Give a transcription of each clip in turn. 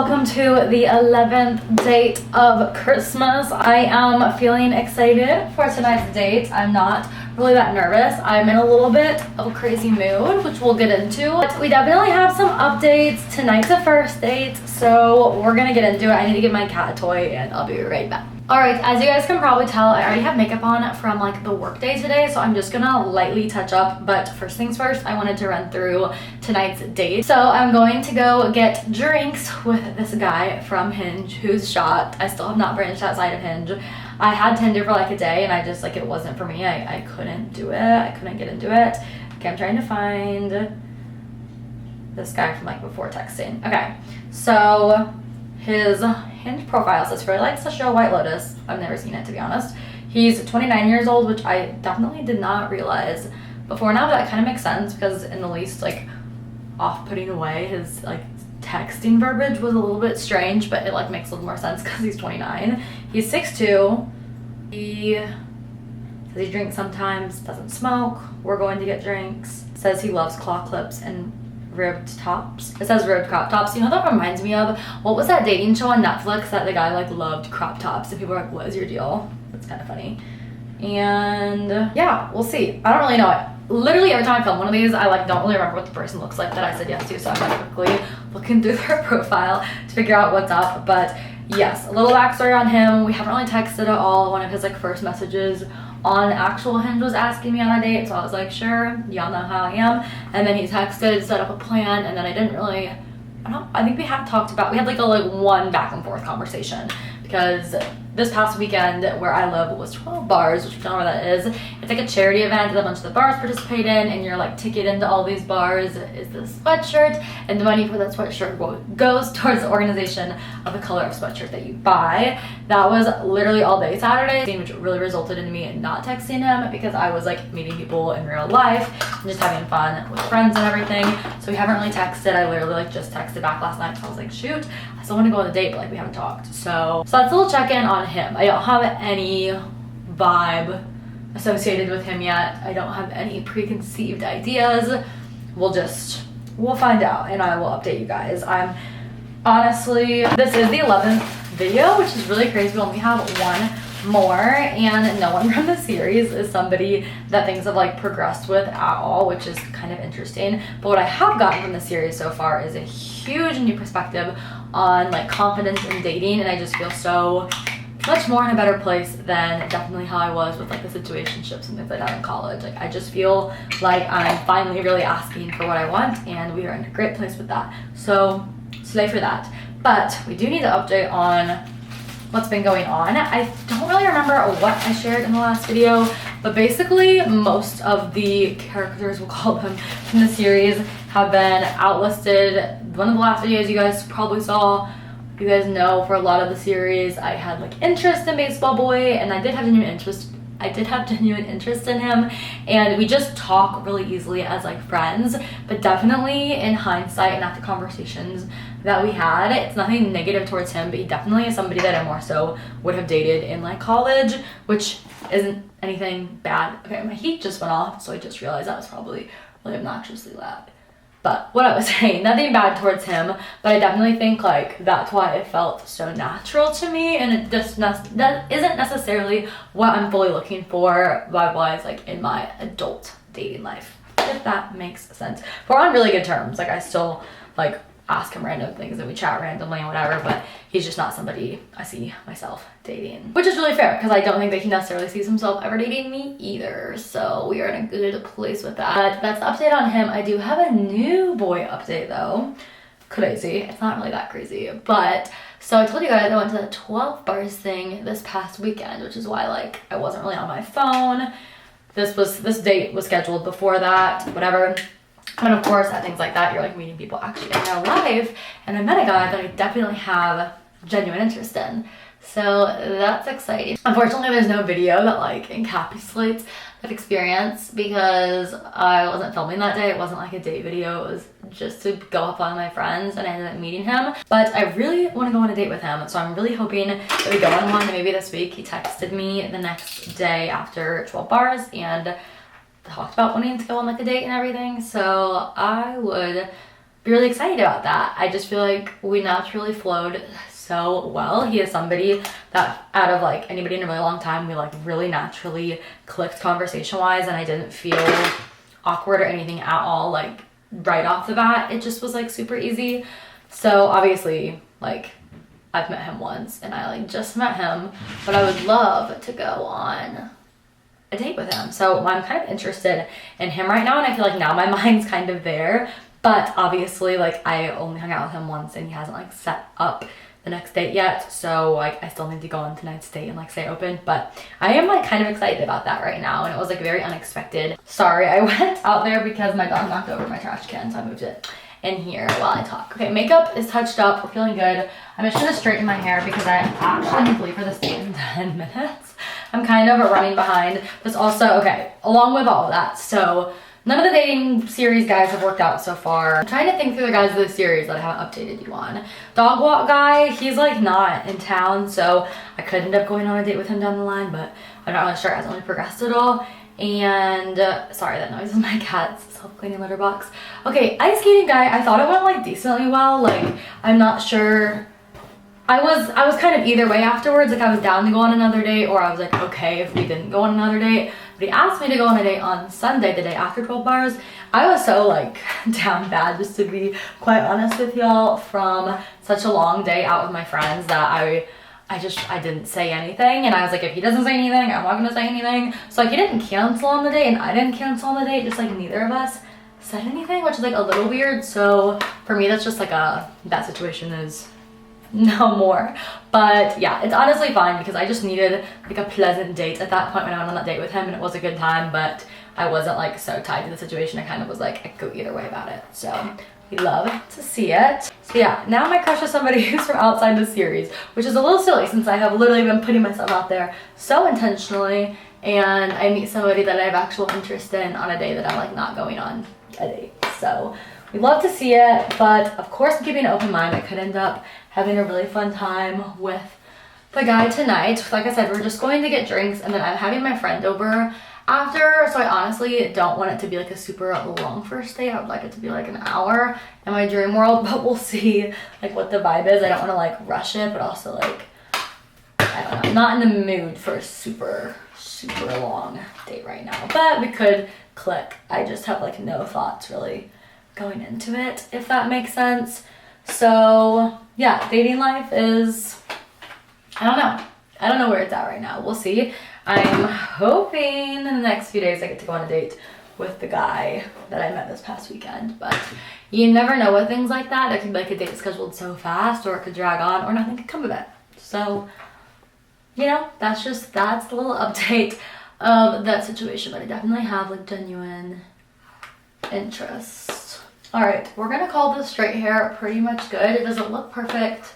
welcome to the 11th date of Christmas. I am feeling excited for tonight's date. I'm not really that nervous. I'm in a little bit of a crazy mood, which we'll get into. But we definitely have some updates. Tonight's a first date, so we're gonna get into it. I need to give my cat a toy and I'll be right back. Alright, as you guys can probably tell, I already have makeup on from like the work day today, so I'm just gonna lightly touch up. But first things first, I wanted to run through tonight's date. So I'm going to go get drinks with this guy from Hinge who's shot. I still have not branched outside of Hinge. I had Tinder for like a day and I just like, it wasn't for me. I couldn't do it. I couldn't get into it. Okay, I'm trying to find this guy from like before texting. Okay, so his Hinge profile says really likes the show White Lotus. I've never seen it, to be honest. He's 29 years old, which I definitely did not realize before now, but that kind of makes sense because in the least like off-putting way, his like texting verbiage was a little bit strange, but it like makes a little more sense because he's 29. He's 6'2". He says he drinks sometimes, doesn't smoke. We're going to get drinks. Says he loves claw clips and ribbed tops. It says ribbed crop tops. You know, that reminds me of, what was that dating show on Netflix that the guy like loved crop tops and people were like, what is your deal? That's kind of funny. And yeah, we'll see. I don't really know it. Literally every time I film one of these, I like don't really remember what the person looks like that I said yes to, so I'm like quickly looking through their profile to figure out what's up. But yes, a little backstory on him. We haven't really texted at all. One of his like first messages on actual Hinge was asking me on a date, so I was like, sure, y'all know how I am. And then he texted, set up a plan, and then I didn't really, I think we had talked about, we had like one back and forth conversation because this past weekend where I live was 12 bars, which if you don't know where that is, it's like a charity event that a bunch of the bars participate in, and your like ticket into all these bars is this sweatshirt, and the money for that sweatshirt goes towards the organization of the color of sweatshirt that you buy. That was literally all day Saturday, which really resulted in me not texting him because I was like meeting people in real life and just having fun with friends and everything. So we haven't really texted. I literally like just texted back last night, so I was like, shoot, I still want to go on a date, but like we haven't talked. So that's a little check-in on him. I don't have any vibe associated with him yet. I don't have any preconceived ideas. We'll find out and I will update you guys. I'm honestly, this is the 11th video, which is really crazy. We only have one more, and no one from the series is somebody that things have like progressed with at all, which is kind of interesting. But what I have gotten from the series so far is a huge new perspective on like confidence in dating, and I just feel so much more in a better place than definitely how I was with like the situationships and things like that in college. Like I just feel like I'm finally really asking for what I want, and we are in a great place with that. So slay for that. But we do need to update on what's been going on. I don't really remember what I shared in the last video, but basically most of the characters, we'll call them, from the series have been outlisted. One of the last videos you guys probably saw, you guys know for a lot of the series I had like interest in Baseball Boy, and I did have genuine interest in him, and we just talk really easily as like friends. But definitely in hindsight and after conversations that we had, it's nothing negative towards him, but he definitely is somebody that I more so would have dated in like college, which isn't anything bad. Okay, my heat just went off, so I just realized that was probably really obnoxiously loud. But what I was saying, nothing bad towards him, but I definitely think like that's why it felt so natural to me, and it just that isn't necessarily what I'm fully looking for vibe-wise like in my adult dating life, if that makes sense. But we're on really good terms. Like I still like ask him random things and we chat randomly and whatever, but he's just not somebody I see myself dating, which is really fair because I don't think that he necessarily sees himself ever dating me either. So we are in a good place with that. But that's the update on him. I do have a new boy update though. Crazy. It's not really that crazy, but so I told you guys I went to the 12 bars thing this past weekend, which is why like I wasn't really on my phone. This date was scheduled before that, whatever. And of course, at things like that, you're like meeting people actually in real life. And I met a guy that I definitely have genuine interest in. So that's exciting. Unfortunately, there's no video that like encapsulates that experience because I wasn't filming that day. It wasn't like a date video. It was just to go have fun with my friends, and I ended up meeting him. But I really want to go on a date with him. So I'm really hoping that we go on one maybe this week. He texted me the next day after 12 bars and talked about wanting to go on like a date and everything. So I would be really excited about that. I just feel like we naturally flowed so well. He is somebody that out of like anybody in a really long time, we like really naturally clicked conversation wise, and I didn't feel awkward or anything at all. Like right off the bat, it just was like super easy. So obviously like I've met him once and I like just met him, but I would love to go on a date with him. So I'm kind of interested in him right now, and I feel like now my mind's kind of there, but obviously like I only hung out with him once and he hasn't like set up the next date yet, so like I still need to go on tonight's date and like stay open. But I am like kind of excited about that right now, and it was like very unexpected. Sorry, I went out there because my dog knocked over my trash can, so I moved it in here while I talk. Okay, makeup is touched up, we're feeling good. I'm just gonna straighten my hair because I actually need to leave for this date in 10 minutes. I'm kind of running behind. But also, okay, along with all of that, so none of the dating series guys have worked out so far. I'm trying to think through the guys of the series that I haven't updated you on. Dog walk guy, he's like not in town, so I could end up going on a date with him down the line, but I'm not really sure. It hasn't really progressed at all. And sorry, that noise is my cat's self-cleaning litter box. Okay, ice skating guy, I thought it went like decently well. Like I'm not sure. I was kind of either way afterwards. Like I was down to go on another date, or I was like okay if we didn't go on another date. But he asked me to go on a date on Sunday, the day after 12 bars. I was so like down bad, just to be quite honest with y'all, from such a long day out with my friends that I didn't say anything. And I was like, if he doesn't say anything, I'm not gonna say anything. So like he didn't cancel on the date and I didn't cancel on the date, just like neither of us said anything, which is like a little weird. So for me, that's just like that situation is no more. But yeah, it's honestly fine because I just needed like a pleasant date at that point when I went on that date with him, and it was a good time, but I wasn't like so tied to the situation. I kind of was like, I could go either way about it. So we love to see it. So yeah, now my crush is somebody who's from outside the series, which is a little silly since I have literally been putting myself out there so intentionally, and I meet somebody that I have actual interest in on a day that I'm like not going on a date. So we love to see it, but of course I'm keeping an open mind. I could end up having a really fun time with the guy tonight. Like I said, we're just going to get drinks, and then I'm having my friend over after, so I honestly don't want it to be like a super long first date. I would like it to be like an hour in my dream world, but we'll see like what the vibe is. I don't want to like rush it, but also like, I don't know, I'm not in the mood for a super long date right now, but we could click. I just have like no thoughts really going into it, if that makes sense. So yeah, dating life is, I don't know where it's at right now. We'll see. I'm hoping in the next few days I get to go on a date with the guy that I met this past weekend, but you never know with things like that. It could be like a date scheduled so fast, or it could drag on, or nothing could come of it. So, you know, that's the little update of that situation, but I definitely have like genuine interest. All right, we're gonna call this straight hair pretty much good. It doesn't look perfect.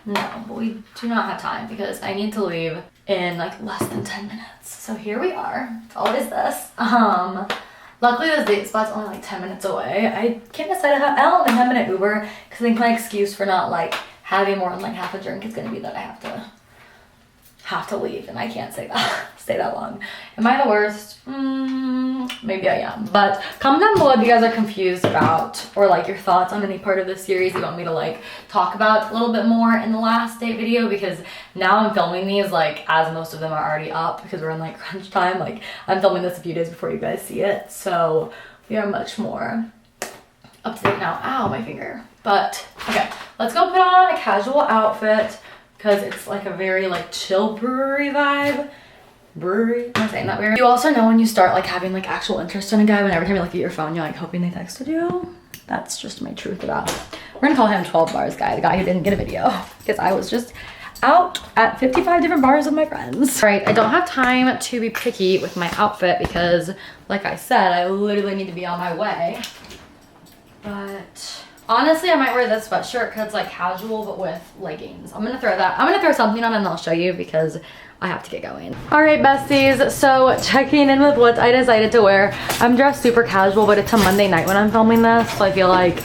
No, but we do not have time because I need to leave in like less than 10 minutes. So here we are. It's always this. Luckily this date spot's only like 10 minutes away. I can't decide I don't think I'm in an Uber because I think my excuse for not like having more than like half a drink is gonna be that I have to leave, and I can't stay that long. Am I the worst? Maybe I am. But comment down below if you guys are confused about, or like your thoughts on any part of this series you want me to like talk about a little bit more in the last date video, because now I'm filming these like as most of them are already up because we're in like crunch time. Like I'm filming this a few days before you guys see it, so we are much more up to date now. Ow, my finger. But okay, let's go put on a casual outfit because it's like a very like chill brewery vibe. Am I saying that weird? You also know when you start like having like actual interest in a guy when every time you look at your phone you're like hoping they texted you. That's just my truth about it. We're gonna call him 12 bars guy, the guy who didn't get a video, because I was just out at 55 different bars with my friends. All right, I don't have time to be picky with my outfit because like I said, I literally need to be on my way. But honestly, I might wear this sweatshirt because it's like casual but with leggings. I'm gonna throw something on and I'll show you because I have to get going. All right, besties, so checking in with what I decided to wear. I'm dressed super casual, but it's a Monday night when I'm filming this, so I feel like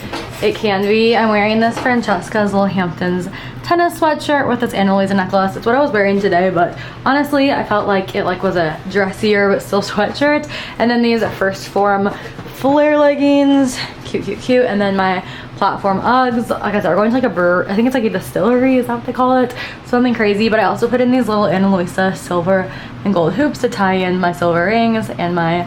it can be. I'm wearing this Francesca's Little Hamptons tennis sweatshirt with this Anna Luisa necklace. It's what I was wearing today, but honestly, I felt like it was a dressier but still sweatshirt. And then these First Form flare leggings, cute, cute, cute. And then my platform Uggs. Like I said, we're going to like I think it's like a distillery, is that what they call it? Something crazy. But I also put in these little Anna Luisa silver and gold hoops to tie in my silver rings and my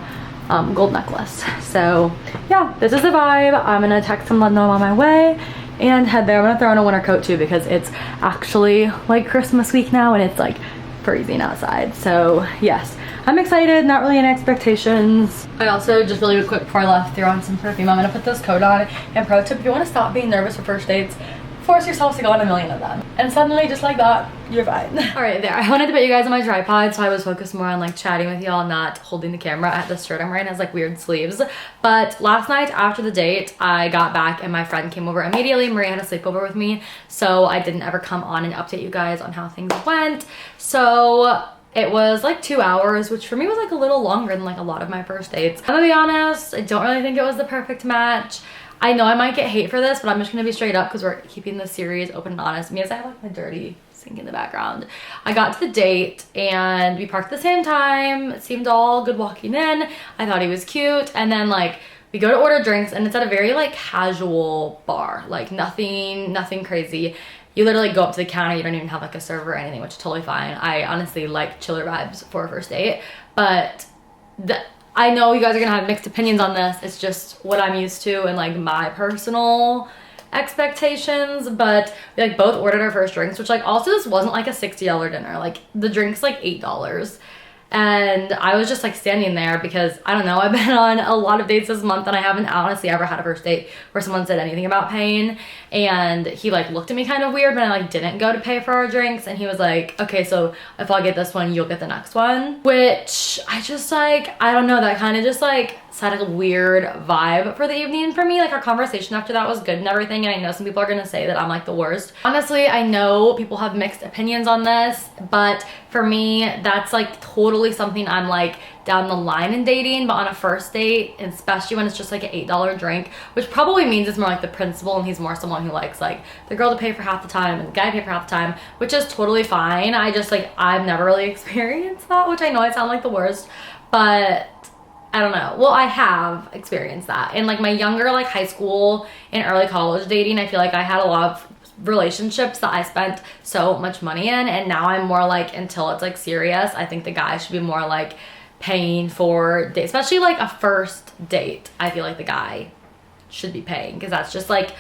gold necklace. So yeah, this is the vibe. I'm gonna text them, let them know I'm on my way and head there. I'm gonna throw on a winter coat too because it's actually like Christmas week now and it's like freezing outside. So yes, I'm excited, not really any expectations. I also just really quick before I left threw on some perfume. I'm gonna put this coat on. And pro tip, if you want to stop being nervous for first dates, force yourself to go on a million of them. And suddenly, just like that, you're fine. All right, there. I wanted to put you guys on my tripod, so I was focused more on like chatting with y'all, not holding the camera. I had this shirt I'm wearing has like weird sleeves. But last night after the date, I got back and my friend came over immediately. Maria had a sleepover with me, so I didn't ever come on and update you guys on how things went. So it was like 2 hours, which for me was like a little longer than like a lot of my first dates. I'm gonna be honest, I don't really think it was the perfect match. I know I might get hate for this, but I'm just gonna be straight up because we're keeping this series open and honest. Me as I have like my dirty sink in the background. I got to the date and we parked at the same time. It seemed all good walking in. I thought he was cute. And then like we go to order drinks and it's at a very like casual bar, like nothing crazy. You literally go up to the counter, you don't even have like a server or anything, which is totally fine. I honestly like chiller vibes for a first date, but I know you guys are gonna have mixed opinions on this. It's just what I'm used to and like my personal expectations. But we like both ordered our first drinks, which like also this wasn't like a $60 dinner. Like the drink's like $8. And I was just like standing there because I don't know, I've been on a lot of dates this month and I haven't honestly ever had a first date where someone said anything about paying. And he like looked at me kind of weird when I like didn't go to pay for our drinks, and he was like, okay, so if I get this one, you'll get the next one. Which I just like, I don't know, that kind of just like set a weird vibe for the evening for me. Like our conversation after that was good and everything, and I know some people are gonna say that I'm like the worst. Honestly, I know people have mixed opinions on this, but for me, that's like totally something I'm like down the line in dating. But on a first date, and especially when it's just like an $8 drink, which probably means it's more like the principal and he's more someone who likes like the girl to pay for half the time and the guy to pay for half the time, which is totally fine. I just like, I've never really experienced that, which I know I sound like the worst, but I don't know. Well, I have experienced that. In like my younger like high school and early college dating, I feel like I had a lot of relationships that I spent so much money in, and now I'm more like, until it's like serious, I think the guy should be more like paying for dates, especially like a first date. I feel like the guy should be paying because that's just like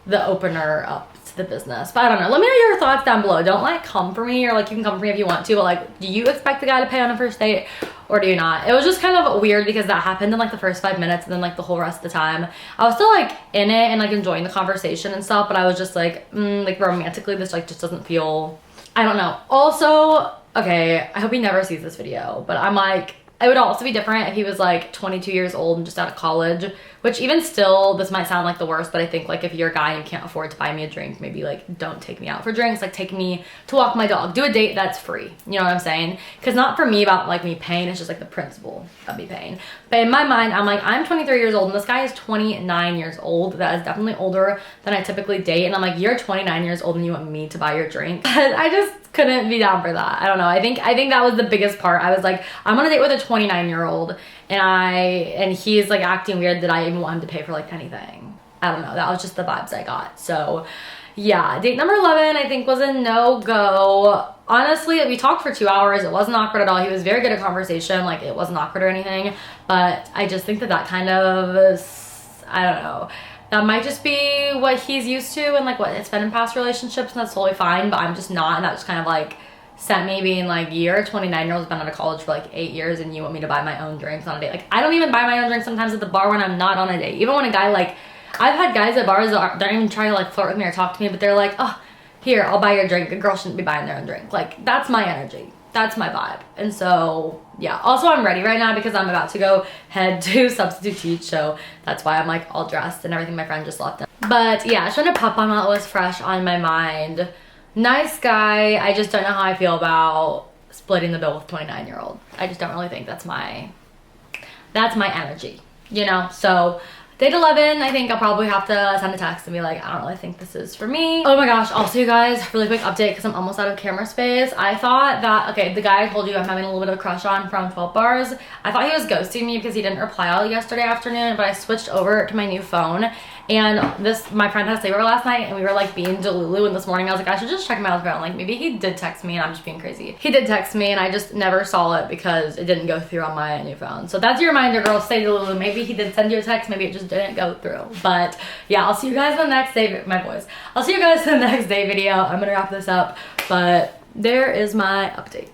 the opener up to the business. But I don't know, let me know your thoughts down below. Don't like come for me, or like you can come for me if you want to, but like, do you expect the guy to pay on a first date or do you not? It was just kind of weird because that happened in like the first 5 minutes, and then like the whole rest of the time I was still like in it and like enjoying the conversation and stuff, but I was just like like romantically this like just doesn't feel, I don't know. Also, okay, I hope he never sees this video, but I'm like, it would also be different if he was like 22 years old and just out of college, which even still, this might sound like the worst, but I think like if you're a guy and you can't afford to buy me a drink, maybe like don't take me out for drinks, like take me to walk my dog, do a date that's free, you know what I'm saying? Because not for me about like me paying, it's just like the principle of me paying. But in my mind, I'm like, I'm 23 years old and this guy is 29 years old. That is definitely older than I typically date, and I'm like, you're 29 years old and you want me to buy your drink? I just couldn't be down for that. I don't know. I think that was the biggest part. I was like, I'm on a date with a 29-year-old and he's like acting weird that I even want him to pay for like anything. I don't know. That was just the vibes I got. So yeah, date number 11 I think was a no-go. Honestly, we talked for 2 hours. It wasn't awkward at all. He was very good at conversation. Like it wasn't awkward or anything, but I just think that kind of, I don't know. That might just be what he's used to and like what it's been in past relationships, and that's totally fine, but I'm just not, and that just kind of like sent me being like, you're a 29-year-old who's been out of college for like 8 years and you want me to buy my own drinks on a date. Like I don't even buy my own drinks sometimes at the bar when I'm not on a date. Even when a guy like, I've had guys at bars that don't even try to like flirt with me or talk to me, but they're like, oh, here, I'll buy your drink. A girl shouldn't be buying their own drink. Like that's my energy. That's my vibe. And so yeah, also I'm ready right now because I'm about to go head to substitute teach, so that's why I'm like all dressed and everything. My friend just left it. But yeah, I just wanted to pop on what was fresh on my mind. Nice guy. I just don't know how I feel about splitting the bill with a 29-year-old. I just don't really think that's my energy, you know? So Date 11, I think I'll probably have to send a text and be like, I don't really think this is for me. Oh my gosh, also you guys, really quick update because I'm almost out of camera space. I thought that, okay, the guy I told you I'm having a little bit of a crush on from 12 bars, I thought he was ghosting me because he didn't reply all yesterday afternoon, but I switched over to my new phone. And my friend had a sleepover last night and we were like being delulu, and this morning I was like, I should just check my other phone. Like maybe he did text me and I'm just being crazy. He did text me and I just never saw it because it didn't go through on my new phone. So that's your reminder, girls, stay delulu. Maybe he did send you a text, maybe it just didn't go through. But yeah, I'll see you guys in the next day, my boys. I'll see you guys in the next day video. I'm gonna wrap this up, but there is my update.